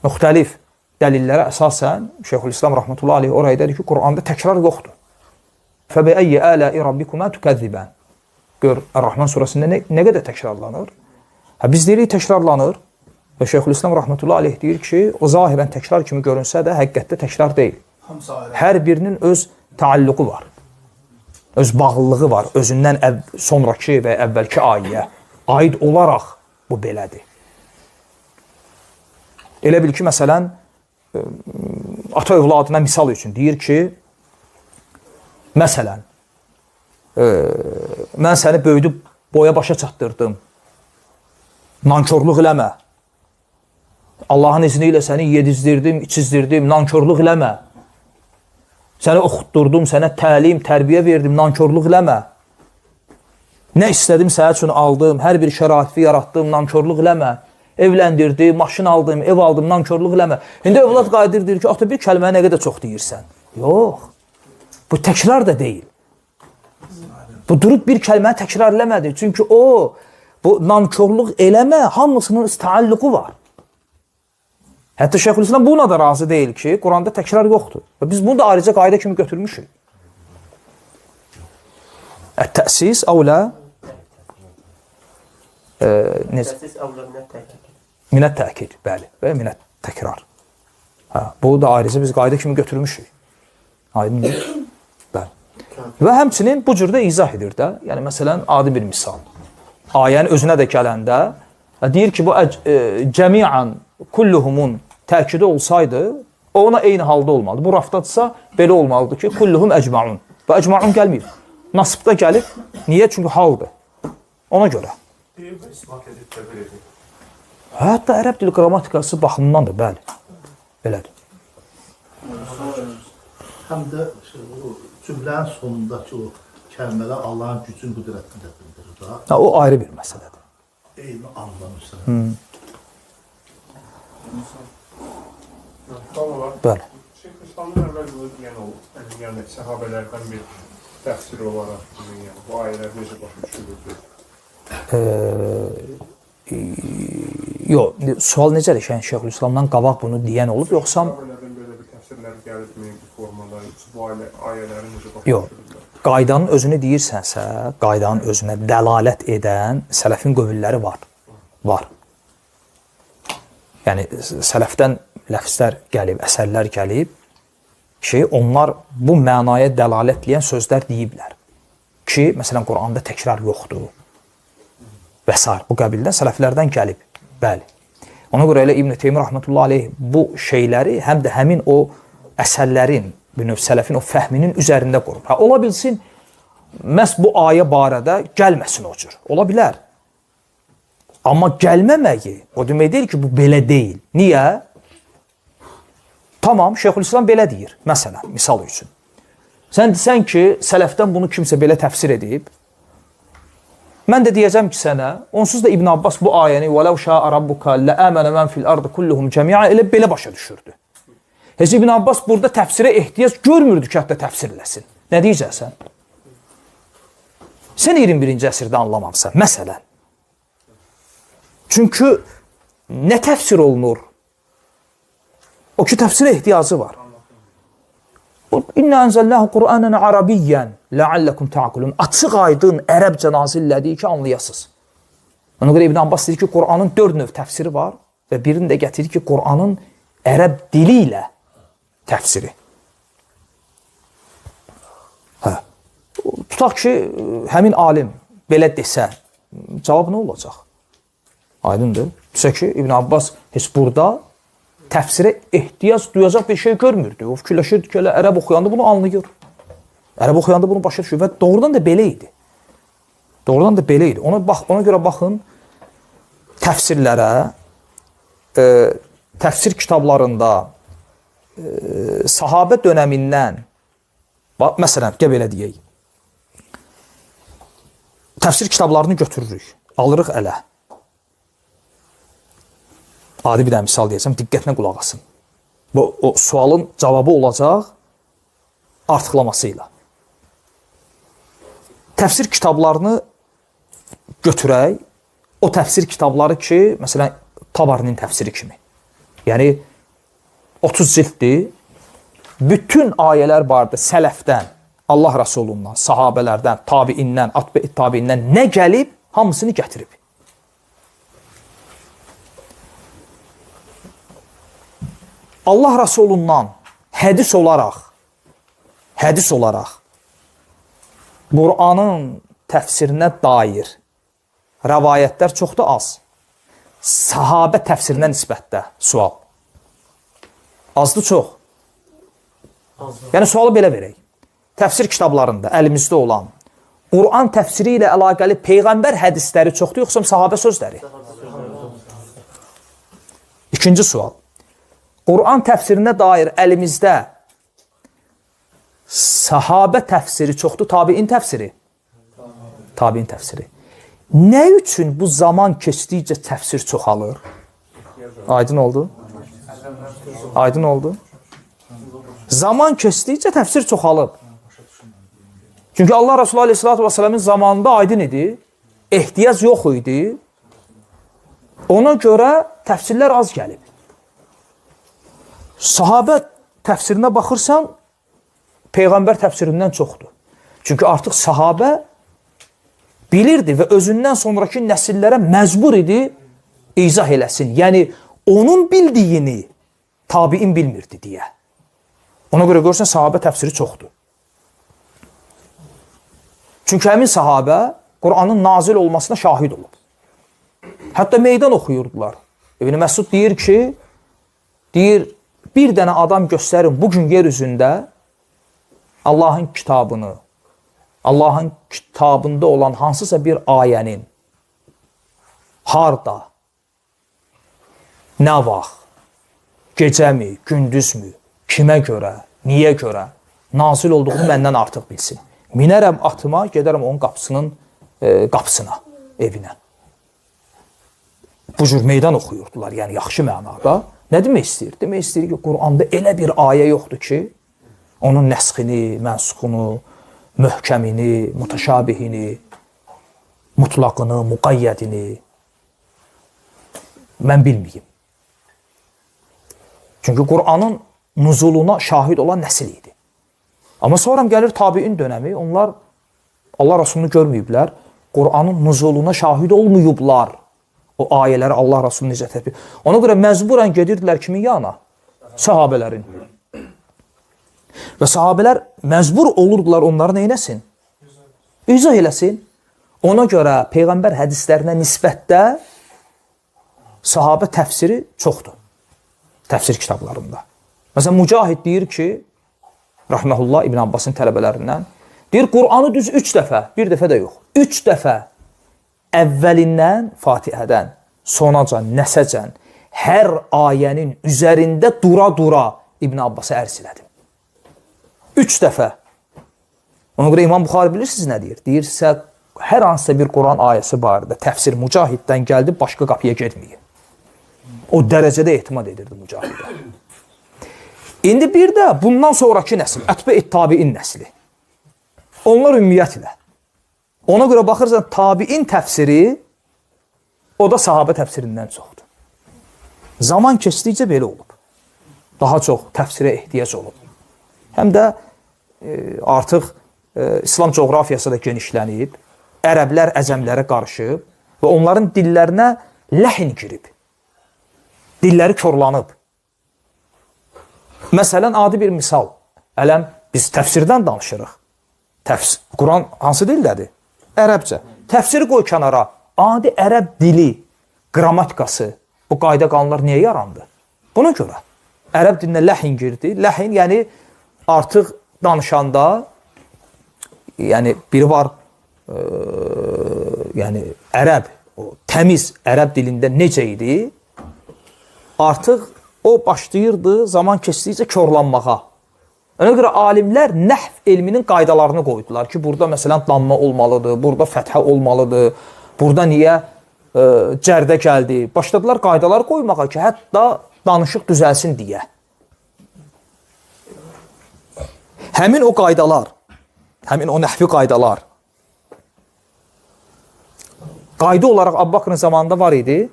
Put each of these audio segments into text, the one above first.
müxtəlif dəlillərə əsasən Şeyxülislam rahmetullahi aleyh oraya dedi ki, Quranda təkrar yoxdur. Fəbəəyyi ələi rabbikuma tükəzzibən. Gör, Ər-Rahman surəsində nə qədər təkrarlanır? Biz deyirik təkrarlanır və Şeyxülislam rahmetullahi aleyh deyir ki, o zahirən təkrar kimi görünsə də həqiqətdə təkrar deyil. Hər birinin öz taalluqu var. Öz bağlılığı var. Özündən sonraki və əvvəlki ayəyə aid olaraq bu belədir. Elə bil ki, məsələn, ata övladına misal üçün deyir ki, məsələn, mən səni böyüdüb boya başa çatdırdım. Nankörlük eləmə. Allahın izni ilə səni yedizdirdim, içizdirdim, nankörlük eləmə. Səni oxutdurdum, sənə təlim, tərbiyə verdim, nankörlük eləmə. Nə istədim, sənə üçün aldım, hər bir şəraiti yaratdım, nankörlük eləmə. Evləndirdim, maşın aldım, ev aldım, nankörlük eləmə. İndi övlad qayıdır, deyir ki, ata bir kəlməyə nə qədər çox deyirsən. Yox, bu təkrar da deyil. Bu durub bir kəlməni təkrar eləmədi. Çünki o, bu nankörlük eləmə, hamısının istaalluqu var. Hətta Şeyxülislam buna da razı deyil ki, Quranda təkrar yoxdur. Və biz bunu da ayrıca qayda kimi götürmüşük. Ət-təsis əvlə minət təkid, bəli, və minət təkrar. Bu da ayrıca biz qayda kimi götürmüşük. Aydındır? Bəli. Və həmçinin bu cürdə izah edir də. Yəni, məsələn, adi bir misal. Ayənin özünə də gələndə deyir ki, bu cəmiən kulluhumun təkidi olsaydı, o ona eyni halda olmalıdır. Bu rafdadsa belə olmalıdır ki, kulluhum əcmaun. Və əcmaun gəlməyib. Nasibdə gəlib. Niyə? Çünki haldır. Ona görə. Hətta ərəb dili qrammatikası baxımındandır, bəli. Belədir. Həm də cümlənin sonundakı o kəlmələr Allahın gücün qüdrətini də bildirir. O ayrı bir məsələdir. Eyni anlamışsın. Bəli. Şeyxülislamın əvvəl bunu deyən olub. Yəni, səhabələrdən bir təfsir olaraq bu ayələr necə başa düşülürdü? Yox, sual necədir? Yəni, Şeyxülislamdan qabaq bunu deyən olub, yoxsa... Səhabələrdən belə bir təfsirlər gəlibmi, bu formalar, bu ayələri necə başa düşülürdü? Yox, qaydanın özünü deyirsənsə, qaydanın özünə dəlalət edən sələfin qövülləri var. Var. Yəni, sələfdən ləfzlər gəlib, əsərlər gəlib ki, onlar bu mənaya dəlalət edən sözlər deyiblər. Ki, məsələn, Quranda təkrar yoxdur. Və s. Bu qəbildən sələflərdən gəlib. Bəli. Ona görə elə İbn-i Teymiyyə rahmetullahi aleyh bu şeyləri həm də həmin o əsərlərin, sələfin o fəhminin üzərində qurub. Ola bilsin, məhz bu ayə barədə gəlməsin o cür. Ola bilər. Amma gəlməməyi, o demək deyil ki, bu belə deyil. Niyə? Tamam, Şeyxülislam belə deyir. Məsələn, misal üçün. Sən desən ki, sələfdən bunu kimsə belə təfsir edib. Mən də deyəcəm ki, sənə, onsuz da İbn Abbas bu ayəni وَلَوْ شَاءَ رَبُّكَ لَأَمَنَ مَنْ فِي الْأَرْضِ كُلُّهُمْ جَمِيعًا elə belə başa düşürdü. Heç İbn Abbas burada təfsirə ehtiyac görmürdü ki, hətta təfsir eləsin. Nə deyəcəksən? Sən 21-ci əsrdə anlamamısan, məsələn. Çünki nə təfsir olunur? O ki, təfsirə ehtiyacı var. İnna ənzəlləhu Qur'anən arabiyyən ləalləkum ta'qulun. Açıq aydın ərəbcə nazillədiyi ki, anlayasınız. Ona görə İbn Abbas deyir ki, Qur'anın 4 növ təfsiri var və birini də gətirir ki, Qur'anın ərəb dili ilə təfsiri. Tutaq ki, həmin alim belə desə, cavab nə olacaq? Aydındır. Desə ki, İbn Abbas heç burada təfsirə ehtiyac duyacaq bir şey görmürdü. O fikirləşirdi ki, ərəb oxuyanda bunu anlayır. Ərəb oxuyanda bunu başa düşür və doğrudan da belə idi. Doğrudan da belə idi. Ona görə baxın, təfsirlərə, təfsir kitablarında sahabə dönəmindən, məsələn, belə deyək, təfsir kitablarını götürürük, alırıq ələ. Adi bir də misal deyəcəm, diqqətlə qulaq asın. O sualın cavabı olacaq artıqlaması ilə. Təfsir kitablarını götürək, o təfsir kitabları ki, məsələn, Tabarinin təfsiri kimi. Yəni, 30 cilddir. Bütün ayələr barədə sələfdən, Allah Rəsulundan, sahabələrdən, tabiindən, atbə tabiindən nə gəlib, hamısını gətirib. Allah Rəsulundan hədis olaraq Qur'anın təfsirinə dair rəvayətlər çox da az. Sahabə təfsirinə nisbətdə sual. Azdır, çox. Yəni, sualı belə verək. Təfsir kitablarında əlimizdə olan Qur'an təfsiri ilə əlaqəli Peyğəmbər hədisləri çoxdur, yoxsa sahabə sözləri? İkinci sual. Qur'an təfsirinə dair əlimizdə sahabə təfsiri çoxdur, tabiin təfsiri? Tabiin təfsiri. Nə üçün bu zaman keçdikcə təfsir çoxalır? Aydın oldu? Aydın oldu? Zaman keçdikcə təfsir çoxalıb. Çünki Allah Resulü Aleyhisselatü Vesselam'ın zamanında aydın idi, ehtiyac yox idi. Ona görə təfsirlər az gəlib. Sahabə təfsirinə baxırsan, Peyğəmbər təfsirindən çoxdur. Çünki artıq sahabə bilirdi və özündən sonraki nəsillərə məcbur idi izah eləsin. Yəni, onun bildiyini tabiin bilmirdi deyə. Ona görə görürsən, sahabə təfsiri çoxdur. Çünki həmin sahabə Qur'anın nazil olmasına şahid olub. Hətta meydan oxuyurdular. İbn Məsud deyir ki, bir dənə adam göstərin bugün yer üzündə Allahın kitabını, Allahın kitabında olan hansısa bir ayənin harda, nə vaxt, gecəmi, gündüzmü, kimə görə, niyə görə nazil olduğunu məndən artıq bilsin. Minərəm atıma, gedərəm onun qapısına, evinə. Bu cür meydan oxuyurdular, yəni yaxşı mənada. Nə demək istəyir? Demək istəyir ki, Qur'anda elə bir ayə yoxdur ki, onun nəsxini, mənsuxunu, möhkəmini, mutaşabihini, mutlaqını, müqayyədini mən bilməyim. Çünki Qur'anın nuzuluna şahid olan nəsil idi. Amma sonra gəlir tabiin dönəmi, onlar Allah Rasulunu görməyiblər, Qur'anın nuzuluna şahid olmayıblar. O ayələri Allah Rasulunu necə təbir. Ona görə məcburən gedirdilər kimin yana? Sahabələrin. Və sahabələr məcbur olurdular onları neynəsin? İzah eləsin. Ona görə Peyğəmbər hədislərinə nisbətdə sahabə təfsiri çoxdur. Təfsir kitablarında. Məsələn, Mücahid deyir ki, Rahməhullah İbn Abbasın tələbələrindən, deyir, Qur'anı düz 3 dəfə, bir dəfə də yox, 3 dəfə əvvəlindən, Fatihədən, sonacan, nəsəcən, hər ayənin üzərində dura-dura İbn Abbası ərz elədim. 3 dəfə. Ona görə İmam Buxari bilirsiniz nə deyir? Deyirsə, hər hansısa bir Quran ayəsi barədə təfsir Mücahiddən gəldi, başqa qapıya getməyin. O dərəcədə ehtimad edirdi Mücahidə. İndi bir də bundan sonraki nəsil, ətbə-i tabiin nəsli. Onlar ümumiyyətlə. Ona görə baxırsan, tabiin təfsiri o da sahabə təfsirindən çoxdur. Zaman keçdikcə belə olub. Daha çox təfsirə ehtiyac olub. Həm də artıq İslam coğrafiyası da genişlənib, ərəblər əcəmlərə qarışıb və onların dillərinə ləhin girib. Dilləri korlanıb. Məsələn, adi bir misal. Ələm, biz təfsirdən danışırıq. Quran hansı dildədir? Ərəbcə. Təfsiri qoy kənara. Adi ərəb dili, qrammatikası, bu qayda qanunlar niyə yarandı? Buna görə. Ərəb dilinə ləhin girdi. Ləhin, yəni artıq danışanda, yəni biri var, yəni ərəb, o təmiz ərəb dilində necə idi? Artıq o başlayırdı zaman keçdikcə körlanmağa. Ona görə alimlər nəhv elminin qaydalarını qoydular ki, burada məsələn damma olmalıdır, burada fəthə olmalıdır, burada niyə cərdə gəldi. Başladılar qaydalar qoymağa ki, hətta danışıq düzəlsin deyə. Həmin o qaydalar, həmin o nəhvi qaydalar qayda olaraq Əbu Bakrın zamanında var idi.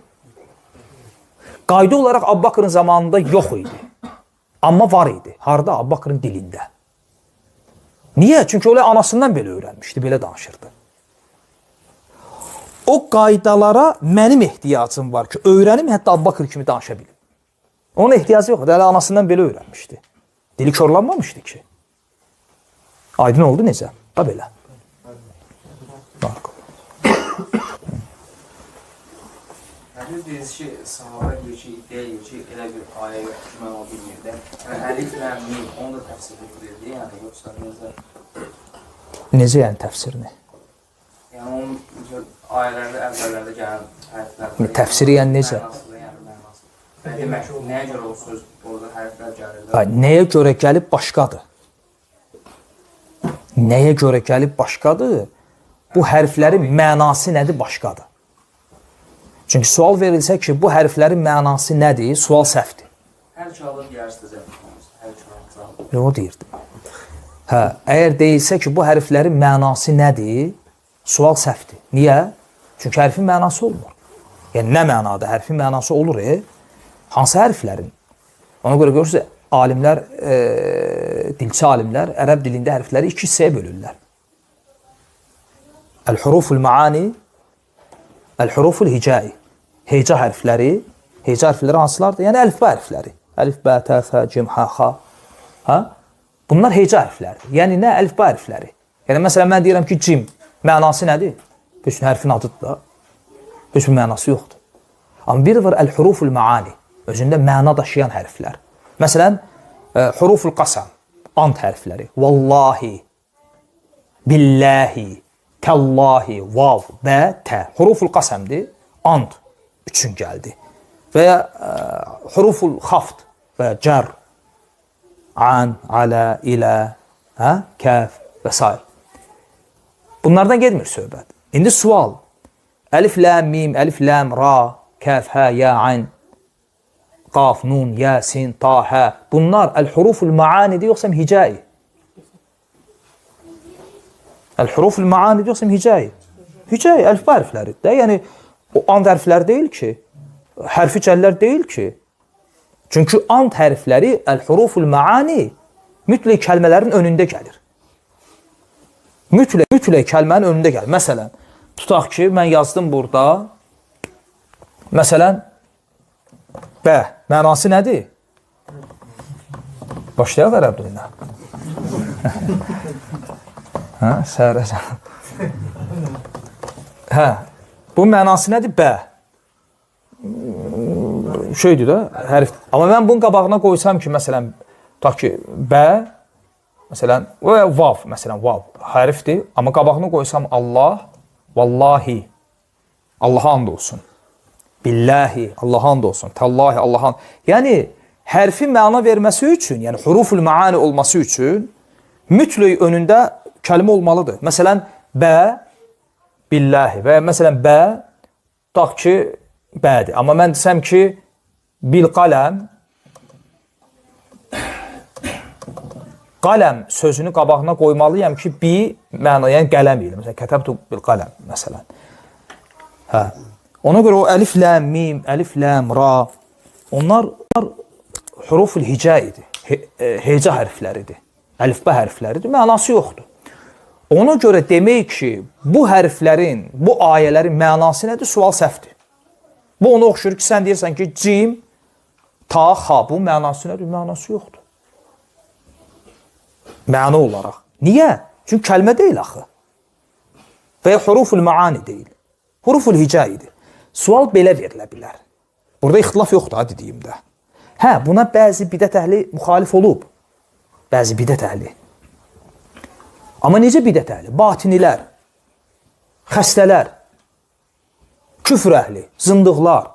Qayda olaraq Əbu Bakrın zamanında yox idi. Amma var idi. Harda? Əbu Bakrın dilində. Niyə? Çünki o anasından belə öyrənmişdi, belə danışırdı. O qaydalara mənim ehtiyacım var ki, öyrənim, hətta Əbu Bakr kimi danışa bilim. Onun ehtiyacı yoxdur, hələ anasından belə öyrənmişdi. Dili korlanmamışdı ki. Aydın oldu necə? Da belə. Bak. Həmin deyiz ki, sahabə deyir ki, iddia edir ki, elə bir ayə yoxdur ki, mən o bilmirdə. Yəni, əlif, ləm, mim, onu da təfsir edirdi, yəni, yoxsa necə? Necə yəni təfsirini? Yəni, onun ayələrdə, əvvəllərdə gələn hərflər. Təfsiri yəni necə? Yəni, demək, nəyə görə o söz, orada hərflər gəlir? Nəyə görə gəlib başqadır? Nəyə görə gəlib başqadır? Bu hərflərin mənası nədir? Başqadır. Çünki sual verilsə ki, bu hərflərin mənası nədir? Sual səhvdir. Hər kağıda gəlirsiniz, hər kağıda. O deyirdim. Hə, əgər deyilsə ki, bu hərflərin mənası nədir? Sual səhvdir. Niyə? Çünki hərfin mənası olmur. Yəni, nə mənada hərfin mənası olur? Hansı hərflərin? Ona görə görürsünüz, alimlər, dilçi alimlər ərəb dilində hərfləri iki hissəyə bölürlər. Əl-huruful maani, əl-huruful hicai. Heca hərfləri hansılardır? Yəni, əlifba hərfləri. Əlif, bə, tə, fə, cim, hə, xa. Ha? Bunlar heca hərfləridir. Yəni, nə? Əlifba hərfləri. Yəni, məsələn, mən deyirəm ki, cim mənası nədir? Bütün hərfin adıdır da. Bütün mənası yoxdur. Amma biri var əl-huruful maani. Özündə məna daşıyan hərflər. Məsələn, huruful qasam, ant hərfləri. Vallahi, billahi, təllahi, vav, bə, tə. Huruful qasamdir, ant üçün gəldi. Və ya huruful xaft və cər, an, alə, ilə, kəf və s. Bunlardan gedmir söhbət. İndi sual. Əlif, ləm, mim, əlif, ləm, ra, kəf, hə, ya, ayn, qaf, nun, ya, sin, ta, hə. Bunlar əl-huruful maanidir, yoxsa hicai? Əl-huruful maanidir, yoxsa hicai? Hicai, əlifba hərfləridir də. Yəni, o ant hərflər deyil ki, hərfi cəllər deyil ki. Çünki ant hərfləri, əl-huruful maani mütləq kəlmələrin önündə gəlir. Mütləq kəlmənin önündə gəlir. Məsələn, tutaq ki, mən yazdım burada, məsələn, bə, mənası nədir? Başlayaq ərəb dilinə. Hə, səhərəcəm. Hə, bu mənası nədir? Bə. Şeydir də, hərf. Amma mən bunun qabağına qoysam ki, məsələn, tutaq ki, bə, məsələn, vav, məsələn, vav, hərfdir. Amma qabağına qoysam Allah, vallahi, Allaha and olsun. Billahi, Allaha and olsun. Tallahi, Allaha and. Yəni, hərfin məna verməsi üçün, yəni huruful maani olması üçün mütləq önündə kəlmə olmalıdır. Məsələn, bə, billahi və məsələn, bə, tutaq ki, bədir. Amma mən desəm ki, bil qaləm, qaləm sözünü qabağına qoymalıyam ki, bi məna, yəni qələm ilə. Məsələn, kətəbtu bil qaləm, məsələn. Hə. Ona görə o əlif, ləm, mim, əlif, ləm, ra, onlar huruful hicaidir. Heca hərfləridir. Əlifbə hərfləridir. Mənası yoxdur. Ona görə demək ki, bu hərflərin, bu ayələrin mənası nədir? Sual səhvdir. Bu ona oxşur ki, sən deyirsən ki, cim, ta, xa, bu mənası nədir? Mənası yoxdur. Məna olaraq. Niyə? Çünki kəlmə deyil axı. Və ya huruful maani deyil. Huruful hicaidir. Sual belə verilə bilər. Burada ixtilaf yoxdur, dediyimdə. Hə, buna bəzi bidət əhli müxalif olub. Bəzi bidət əhli. Amma necə bidət əhli? Batinilər, xəstələr, küfr əhli, zındıqlar.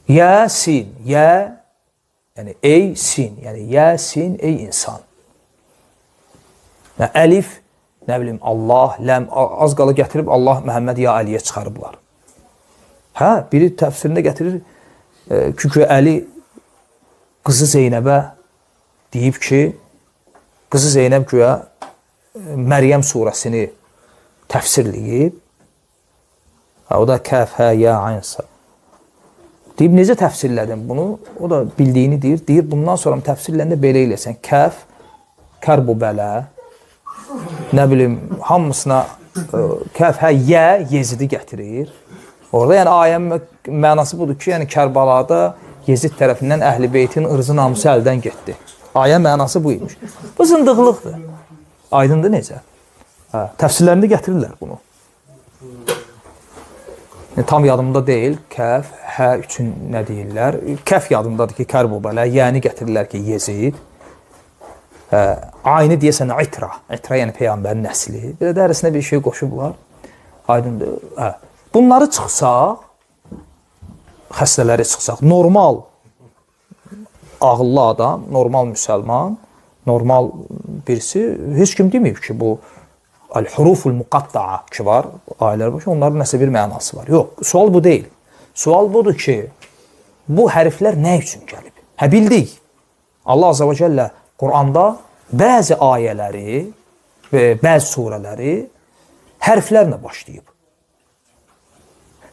Yasin, yəni ey sin, yəni yasin, ey insan. Yəni, əlif, nə bilim, Allah, ləm, az qala gətirib Allah, Məhəmməd, ya Əliyə çıxarıblar. Hə, biri təfsirində gətirir, çünki Əli qızı Zeynəbə deyib ki, qızı Zeynəb güya Məryəm surəsini təfsirləyib. O da kəf, hə, ya, aynsa. Deyib, necə təfsirlədim bunu? O da bildiyini deyir. Deyir, bundan sonra təfsirləndə belə eləsən. Kəf, kərbu bələ, nə bilim, hamısına kəf, yə, Yezidi gətirir. Orada yəni ayənin mənası budur ki, yəni Kərbalada Yezid tərəfindən Əhl-i Beytin ırzı namusu əldən getdi. Ayə mənası bu imiş. Bu zındıqlıqdır. Aydındır necə? Təfsirlərində gətirirlər bunu. Tam yadımda deyil. Kəf, hə üçün nə deyirlər? Kəf yadımdadır ki, Kərbələ, yəni gətirirlər ki, Yezid. Aynı deyəsən İtra. İtra yəni Peyğəmbərin nəsli. Bir də dərisinə bir şey qoşublar. Aydındır. Bunları çıxsaq, xəstələri çıxsaq, normal ağıllı adam, normal müsəlman, normal birisi heç kim deməyib ki, bu Əl-Huruful Muqatta'a ki var, ayələr var ki, onların nəsə bir mənası var. Yox, sual bu deyil. Sual budur ki, bu hərflər nə üçün gəlib? Hə, bildik. Allah Azza və Cəllə Quranda bəzi ayələri və bəzi surələri hərflərlə başlayıb.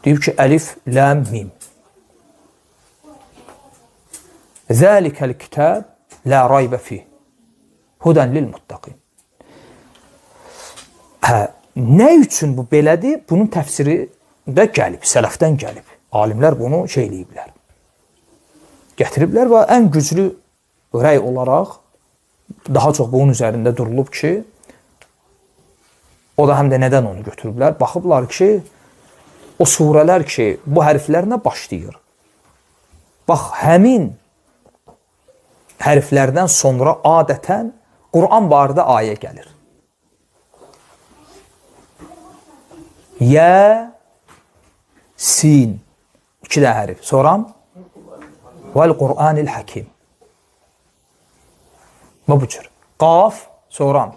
Deyib ki, əlif, ləm, mim. Zəlikəl kitab la raybə fih. Hudən lil muttaqin. Nə üçün bu belədir? Bunun təfsiri də gəlib, sələfdən gəlib. Alimlər bunu eləyiblər. Gətiriblər və ən güclü rəy olaraq daha çox bunun üzərində durulub ki, o da həm də nədən onu götürüblər? Baxıblar ki, o surələr ki, bu hərflərlə başlayır. Bax, həmin hərflərdən sonra adətən Quran barədə ayə gəlir. Yə, sin, 2 də hərf. Sonra vəl-Qur'anil həkim. Və bu cür. Qaf, sonra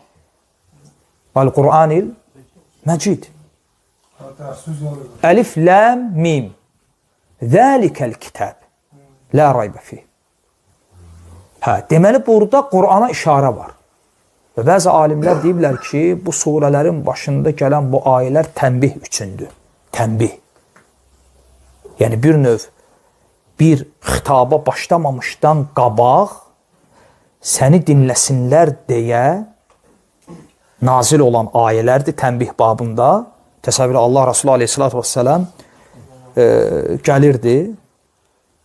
vəl-Qur'anil məcid. Əlif, ləm, mim. Zəlikəl kitab. La raybə fih. Deməli, burada Qur'ana işarə var. Və bəzi alimlər deyiblər ki, bu surələrin başında gələn bu ayələr tənbih üçündür. Tənbih. Yəni, bir növ, bir xitaba başlamamışdan qabaq səni dinləsinlər deyə nazil olan ayələrdir tənbih babında. Təsəvvür Allah Rasulü aleyhissalatü vesselam gəlirdi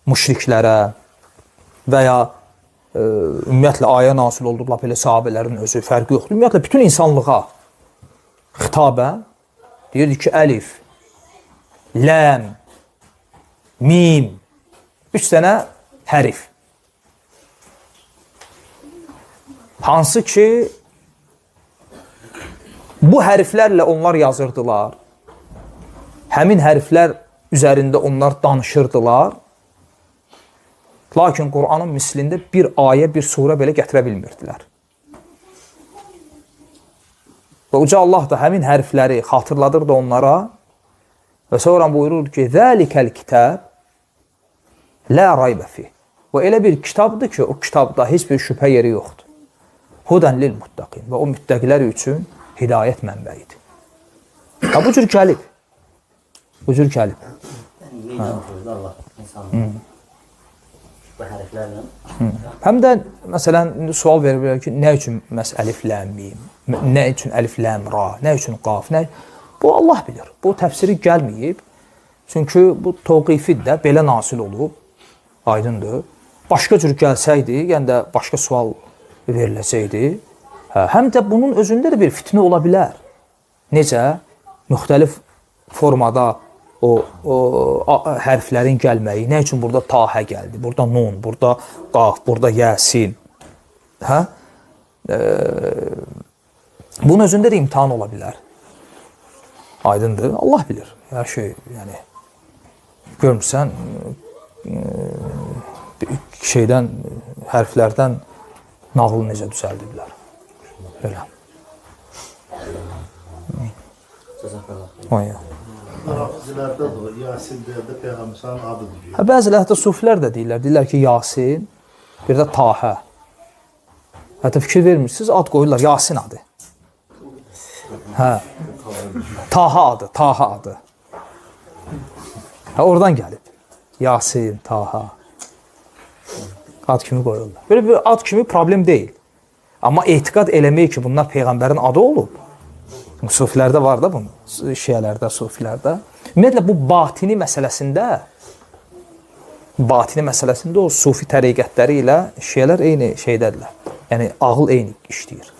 müşriklərə və ya ümumiyyətlə ayə nasil olduq, lap elə sahabələrin özü fərqi yoxdur. Ümumiyyətlə, bütün insanlığa xitabən deyirdi ki, əlif, ləm, mim, 3 dənə hərif. Hansı ki, bu hərflərlə onlar yazırdılar, həmin hərflər üzərində onlar danışırdılar, lakin Qur'anın mislində bir ayə, bir surə belə gətirə bilmirdilər. Və Uca Allah da həmin hərfləri xatırladırdı onlara və sonra buyurur ki, Zəlikəl kitab la raybə fih. Və elə bir kitabdır ki, o kitabda heç bir şübhə yeri yoxdur. Hudən lil muttaqin. Və o müttəqilər üçün hidayət mənbəyidir. Bu cür gəlib. Bu cür gəlib. Allah insanlar. Həm də, məsələn, sual verir ki, nə üçün məhz əlif, ləm, mim, nə üçün əlif, ləm, ra, nə üçün qaf, nə? Bu, Allah bilir. Bu, təfsiri gəlməyib. Çünki bu toqifi də belə nasil olub, aydındır. Başqa cür gəlsəydi, yəni də başqa sual veriləcəkdi. Həm də bunun özündə də bir fitnə ola bilər. Necə? Müxtəlif formada o hərflərin gəlməyi, nə üçün burada tahə gəldi, burada nun, burada qaf, burada yəsin. Bunun özündə də imtihan ola bilər. Aydındır, Allah bilir. Hər şey, yəni, görmürsən, şeydən, hərflərdən nağıl necə düzəldiblər. Belə. Oya. Rafizlərdə də Yasin deyəndə Peyğəmbərin adıdır. Bəzilə hətta sufilər də deyirlər. Deyirlər ki, Yasin, bir də Tahə. Hətta fikir vermirsiniz, ad qoyurlar, Yasin adı. Tahə adı, Tahə adı. Oradan gəlib. Yasin, Taha. Ad kimi qoyurlar. Belə bir ad kimi problem deyil. Amma etiqad eləmək ki, bunlar Peyğəmbərin adı olub. Sufilərdə var da bunu. Şiələrdə, sufilərdə. Ümumiyyətlə, bu batini məsələsində o sufi təriqətləri ilə şiələr eyni şeydədirlər. Yəni, ağıl eyni işləyir.